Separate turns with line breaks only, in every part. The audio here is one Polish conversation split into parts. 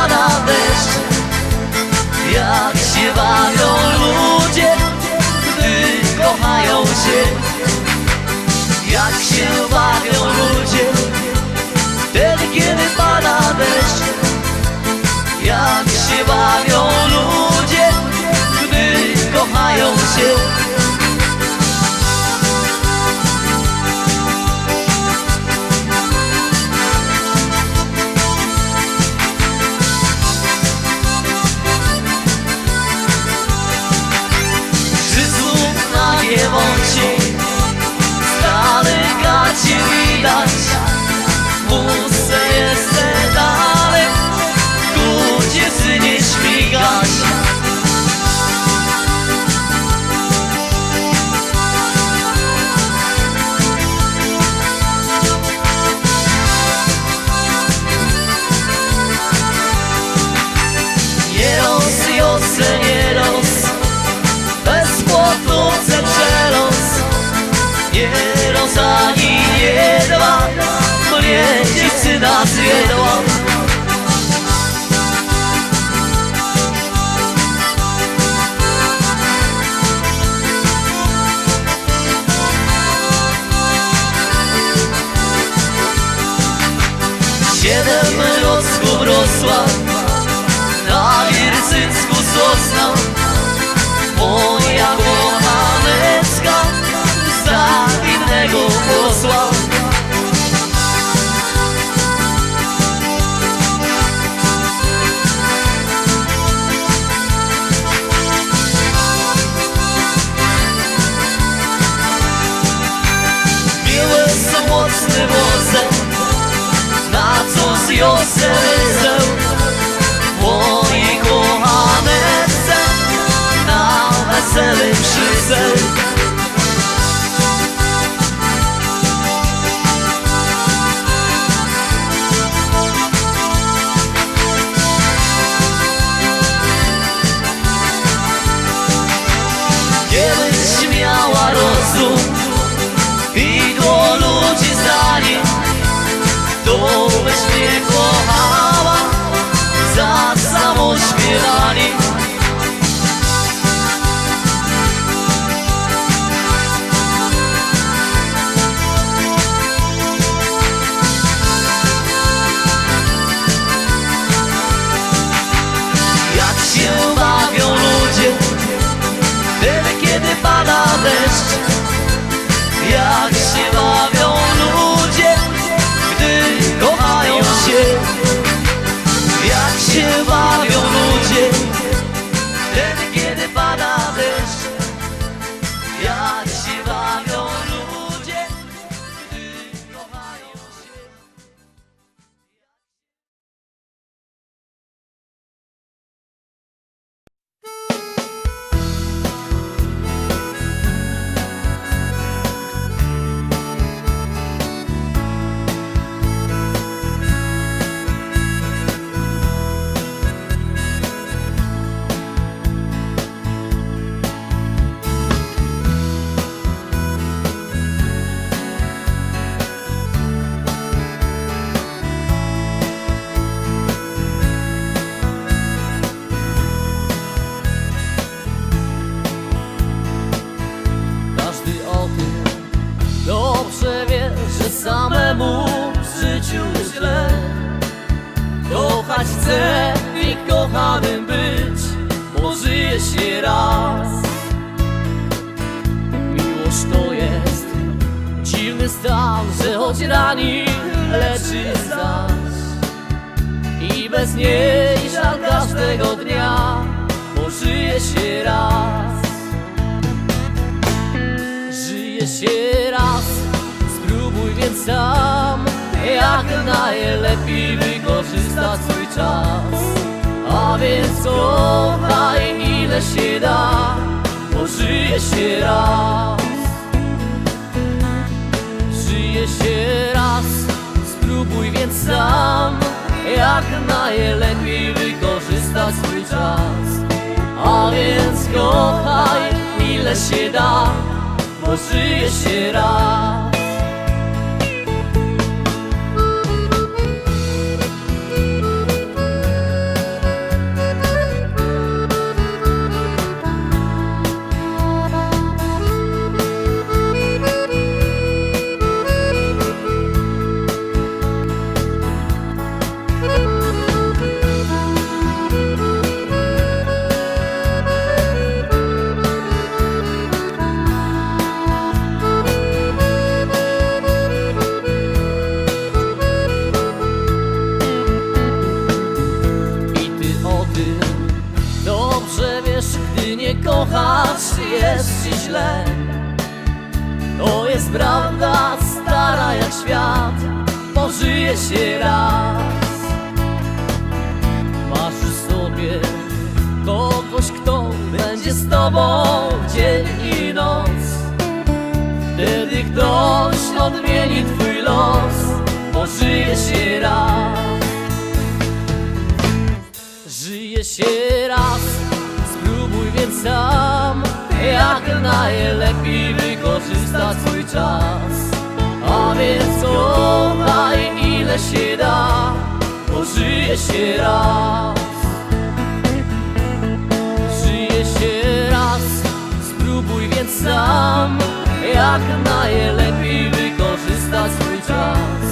pada deszcz, jak się bawią ludzie, gdy kochają się. Jak się bawią ludzie, wtedy kiedy pada deszcz. Jak się bawią ludzie, gdy kochają się. Bądź z daleka cię widać, muszę jeszcze dalej ku dziewczynie śmigać. Nie roz, Jose, nie roz, bez płotu przelos, nie roz ani nie dwa, mnie dziewczyna zwiedła. Siedem rocków rosła, na Wiercycku sosna, moja kochanecka za innego posła. Miłe są mocne włosy, na co z Józefem, mojej kochaneczce na weselym szyce. Kiedyś miała rozum i do ludzi zdanie, to byś mnie kochała za samo śpiewanie. Jak się bawią ludzie, wtedy kiedy pada deszcz. Jak się bawią ludzie, gdy kochają się. Jak się bawią ludzie, wtedy kiedy pada deszcz. Jak się bawią ludzie, gdy kochają się. Dobrze wie, że samemu w życiu źle. Kochać chcę i kochanym być, bo żyje się raz. Miłość to jest dziwny stan, że choć rani, leczy zaś. I bez niej żal każdego dnia, bo żyje się raz. Żyje się raz, spróbuj więc sam, jak najlepiej wykorzystać swój czas. A więc kochaj ile się da, bo żyje się raz. Żyje się raz, spróbuj więc sam, jak najlepiej wykorzystać swój czas. A więc kochaj ile się da, bo żyje się raz. źle. To jest prawda stara jak świat, pożyje się raz. Masz sobie kogoś, kto będzie z tobą dzień i noc. Wtedy ktoś odmieni twój los, pożyje się raz. Żyje się raz, spróbuj więc sam, jak najlepiej wykorzystać swój czas. A więc kochaj ile się da, pożyje się raz. Żyje się raz, spróbuj więc sam, jak najlepiej wykorzystać swój czas.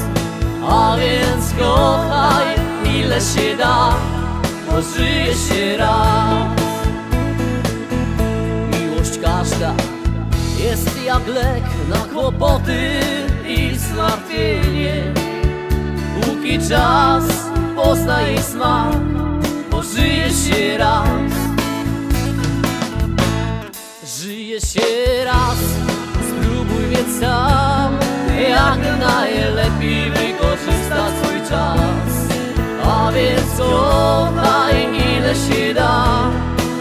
A więc kochaj ile się da, pożyje się raz. Miłość każda jest jak lek na kłopoty i zmartwienie. Póki czas pozna jej smak, pożyje się raz. Żyje się raz, spróbuj więc sam, jak najlepiej wykorzystać swój czas. A więc kochaj ile się da,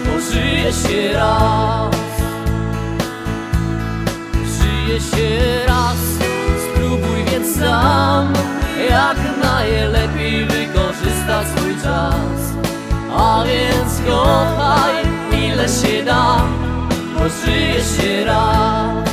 pożyje się raz. Żyje się raz, spróbuj więc sam, jak najlepiej wykorzystać swój czas. A więc kochaj ile się da, pożyje się raz.